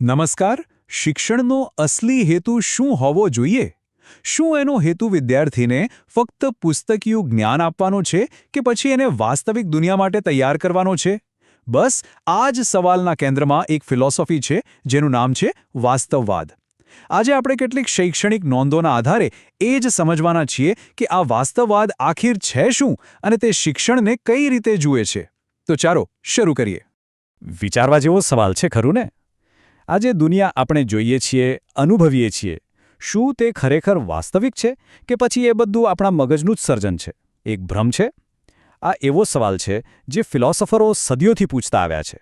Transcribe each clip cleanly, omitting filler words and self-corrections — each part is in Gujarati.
નમસ્કાર. શિક્ષણનો અસલી હેતુ શું હોવો જોઈએ? શું એનો હેતુ વિદ્યાર્થીને ફક્ત પુસ્તકીયું જ્ઞાન આપવાનો છે કે પછી એને વાસ્તવિક દુનિયા માટે તૈયાર કરવાનો છે? બસ આ જ સવાલના કેન્દ્રમાં એક ફિલોસોફી છે જેનું નામ છે વાસ્તવવાદ. આજે આપણે કેટલીક શૈક્ષણિક નોંધોના આધારે એ જ સમજવાના છીએ કે આ વાસ્તવવાદ આખિર છે શું અને તે શિક્ષણને કઈ રીતે જુએ છે. તો ચાલો શરૂ કરીએ. વિચારવા જેવો સવાલ છે ખરું ને? આજે દુનિયા આપણે જોઈએ છીએ, અનુભવીએ છીએ, શું તે ખરેખર વાસ્તવિક છે કે પછી એ બધું આપણા મગજનું જ સર્જન છે, એક ભ્રમ છે? આ એવો સવાલ છે જે ફિલોસોફરો સદીઓથી પૂછતા આવ્યા છે.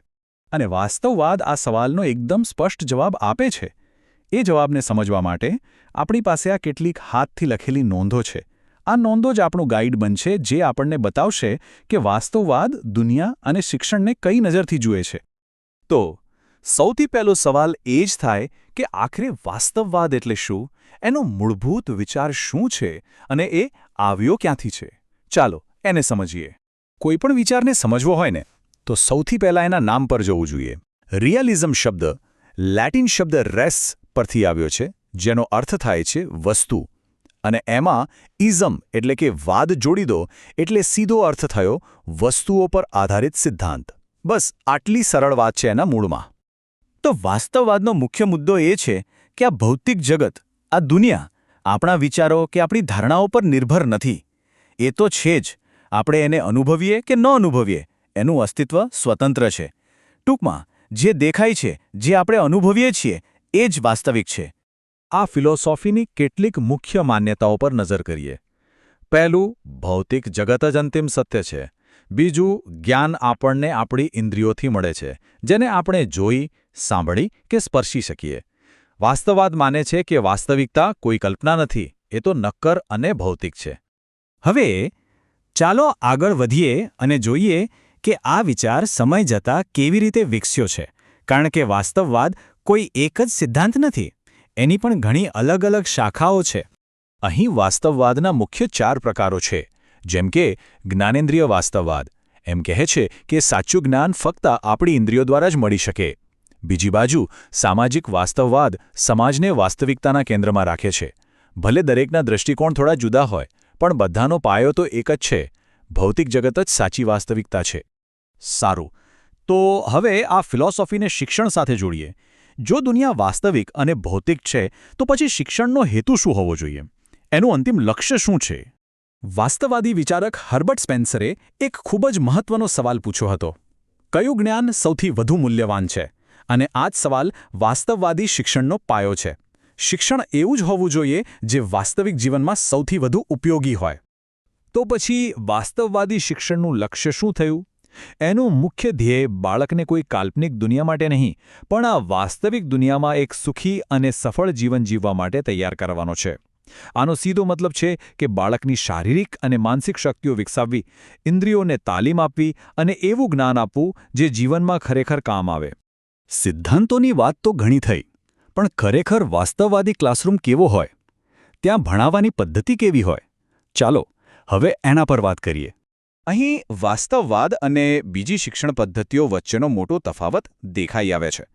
અને વાસ્તવવાદ આ સવાલનો એકદમ સ્પષ્ટ જવાબ આપે છે. એ જવાબને સમજવા માટે આપણી પાસે આ કેટલીક હાથથી લખેલી નોંધો છે. આ નોંધો જ આપણું ગાઈડ બનશે જે આપણને બતાવશે કે વાસ્તવવાદ દુનિયા અને શિક્ષણને કઈ નજરથી જુએ છે. તો સૌથી પહેલો સવાલ એ જ થાય કે આખરે વાસ્તવવાદ એટલે શું, એનો મૂળભૂત વિચાર શું છે અને એ આવ્યો ક્યાંથી છે? ચાલો એને સમજીએ. કોઈપણ વિચારને સમજવો હોય ને તો સૌથી પહેલાં એના નામ પર જવું જોઈએ. રિયલિઝમ શબ્દ લેટિન શબ્દ રેસ પરથી આવ્યો છે, જેનો અર્થ થાય છે વસ્તુ. અને એમાં ઇઝમ એટલે કે વાદ જોડી દો એટલે સીધો અર્થ થયો વસ્તુઓ પર આધારિત સિદ્ધાંત. બસ આટલી સરળ વાત છે એના મૂળમાં. તો વાસ્તવવાદનો મુખ્ય મુદ્દો એ છે કે આ ભૌતિક જગત, આ દુનિયા, આપણા વિચારો કે આપણી ધારણાઓ પર નિર્ભર નથી. એ તો છે જ. આપણે એને અનુભવીએ કે ન અનુભવીએ, એનું અસ્તિત્વ સ્વતંત્ર છે. ટૂંકમાં જે દેખાય છે, જે આપણે અનુભવીએ છીએ, એ જ વાસ્તવિક છે. આ ફિલોસોફીની કેટલીક મુખ્ય માન્યતાઓ પર નજર કરીએ. પહેલું, ભૌતિક જગત જ અંતિમ સત્ય છે. બીજું, જ્ઞાન આપણને આપણી ઇન્દ્રિયોથી મળે છે, જેને આપણે જોઈ, સાંભળી કે સ્પર્શી શકીએ. વાસ્તવવાદ માને છે કે વાસ્તવિકતા કોઈ કલ્પના નથી, એ તો નક્કર અને ભૌતિક છે. હવે ચાલો આગળ વધીએ અને જોઈએ કે આ વિચાર સમય જતાં કેવી રીતે વિકસ્યો છે. કારણ કે વાસ્તવવાદ કોઈ એક જ સિદ્ધાંત નથી, એની પણ ઘણી અલગ અલગ શાખાઓ છે. અહીં વાસ્તવવાદના મુખ્ય 4 પ્રકારો છે. જેમ કે જ્ઞાનેન્દ્રિય વાસ્તવવાદ એમ કહે છે કે સાચું જ્ઞાન ફક્ત આપણી ઇન્દ્રિયો દ્વારા જ મળી શકે. બીજી બાજુ સામાજિક વાસ્તવવાદ સમાજને વાસ્તવિકતાના કેન્દ્રમાં રાખે છે. ભલે દરેકના દૃષ્ટિકોણ થોડા જુદા હોય, પણ બધાનો પાયો તો એક જ છે. ભૌતિક જગત જ સાચી વાસ્તવિકતા છે. સારું, તો હવે આ ફિલોસોફીને શિક્ષણ સાથે જોડીએ. જો દુનિયા વાસ્તવિક અને ભૌતિક છે, તો પછી શિક્ષણનો હેતુ શું હોવો જોઈએ? એનું અંતિમ લક્ષ્ય શું છે? વાસ્તવવાદી વિચારક હર્બર્ટ સ્પેન્સરે એક ખૂબ જ મહત્વનો સવાલ પૂછ્યો હતો. કયું જ્ઞાન સૌથી વધુ મૂલ્યવાન છે? અને આ જ સવાલ વાસ્તવવાદી શિક્ષણનો પાયો છે. શિક્ષણ એવું જ હોવું જોઈએ જે વાસ્તવિક જીવનમાં સૌથી વધુ ઉપયોગી હોય. તો પછી વાસ્તવવાદી શિક્ષણનું લક્ષ્ય શું થયું? એનું મુખ્ય ધ્યેય બાળકને કોઈ કાલ્પનિક દુનિયા માટે નહીં, પણ આ વાસ્તવિક દુનિયામાં એક સુખી અને સફળ જીવન જીવવા માટે તૈયાર કરવાનો છે. આનો સીધો મતલબ છે કે બાળકની શારીરિક અને માનસિક શક્તિઓ વિકસાવવી, ઇન્દ્રિયોને તાલીમ આપવી અને એવું જ્ઞાન આપવું જે જીવનમાં ખરેખર કામ આવે. સિદ્ધાંતોની વાત તો ઘણી થઈ, પણ ખરેખર વાસ્તવવાદી ક્લાસરૂમ કેવો હોય? ત્યાં ભણાવવાની પદ્ધતિ કેવી હોય? ચાલો હવે એના પર વાત કરીએ. અહીં વાસ્તવવાદ અને બીજી શિક્ષણ પદ્ધતિઓ વચ્ચેનો મોટો તફાવત દેખાઈ આવે છે.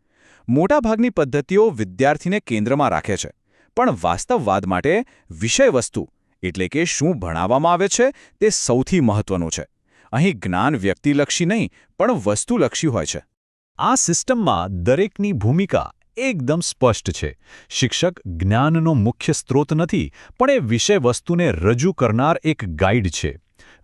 મોટાભાગની પદ્ધતિઓ વિદ્યાર્થીને કેન્દ્રમાં રાખે છે, પણ વાસ્તવવાદ માટે વિષયવસ્તુ એટલે કે શું ભણાવવામાં આવે છે તે સૌથી મહત્વનું છે. અહીં જ્ઞાન વ્યક્તિલક્ષી નહીં, પણ વસ્તુલક્ષી હોય છે. આ સિસ્ટમમાં દરેકની ભૂમિકા એકદમ સ્પષ્ટ છે. શિક્ષક જ્ઞાનનો મુખ્ય સ્ત્રોત નથી, પણ એ વિષયવસ્તુને રજૂ કરનાર એક ગાઈડ છે.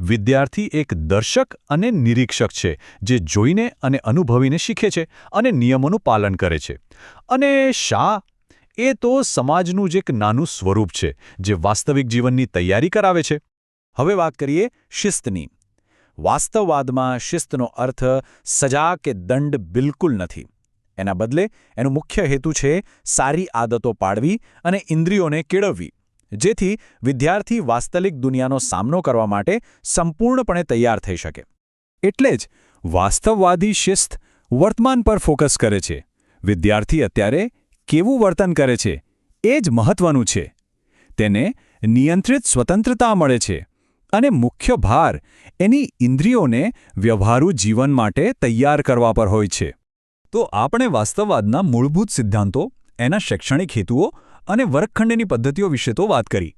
વિદ્યાર્થી એક દર્શક અને નિરીક્ષક છે, જે જોઈને અને અનુભવીને શીખે છે અને નિયમોનું પાલન કરે છે. અને શા? એ તો સમાજનું જ એક નાનું સ્વરૂપ છે, જે વાસ્તવિક જીવનની તૈયારી કરાવે છે. હવે વાત કરીએ શિસ્તની. વાસ્તવવાદમાં શિસ્તનો અર્થ સજા કે દંડ બિલકુલ નથી. એના બદલે એનો મુખ્ય હેતુ છે સારી આદતો પાડવી અને ઇન્દ્રિયોને કેળવવી, જેથી વિદ્યાર્થી વાસ્તવિક દુનિયાનો સામનો કરવા માટે સંપૂર્ણપણે તૈયાર થઈ શકે. એટલે જ વાસ્તવવાદી શિસ્ત વર્તમાન પર ફોકસ કરે છે. વિદ્યાર્થી અત્યારે કેવું વર્તન કરે છે એ જ મહત્વનું છે. તેને નિયંત્રિત સ્વતંત્રતા મળે છે અને મુખ્ય ભાર એની ઇન્દ્રિયોને વ્યવહારુ જીવન માટે તૈયાર કરવા પર હોય છે. તો આપણે વાસ્તવવાદના મૂળભૂત સિદ્ધાંતો, એના શૈક્ષણિક હેતુઓ અને વર્ગખંડની પદ્ધતિઓ વિશે તો વાત કરી,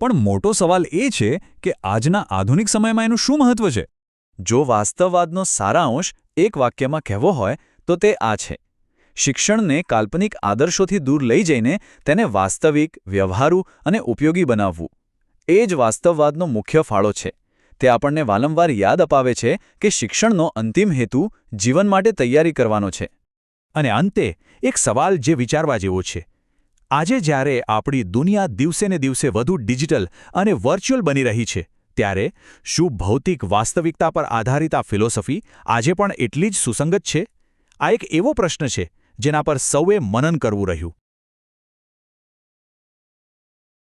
પણ મોટો સવાલ એ છે કે આજના આધુનિક સમયમાં એનું શું મહત્વ છે? જો વાસ્તવવાદનો સારાંશ એક વાક્યમાં કહેવો હોય તો તે આ છે: શિક્ષણને કાલ્પનિક આદર્શોથી દૂર લઈ જઈને તેને વાસ્તવિક, વ્યવહારુ અને ઉપયોગી બનાવવું. એ જ વાસ્તવવાદનો મુખ્ય ફાળો છે. તે આપણને વારંવાર યાદ અપાવે છે કે શિક્ષણનો અંતિમ હેતુ જીવન માટે તૈયારી કરવાનો છે. અને અંતે એક સવાલ જે વિચારવા જેવો છે. આજે જ્યારે આપણી દુનિયા દિવસે ને દિવસે વધુ ડિજિટલ અને વર્ચ્યુઅલ બની રહી છે, ત્યારે શું ભૌતિક વાસ્તવિકતા પર આધારિત આ ફિલોસોફી આજે પણ એટલી જ સુસંગત છે? આ એક એવો પ્રશ્ન છે જેના પર સૌએ મનન કરવું રહ્યું.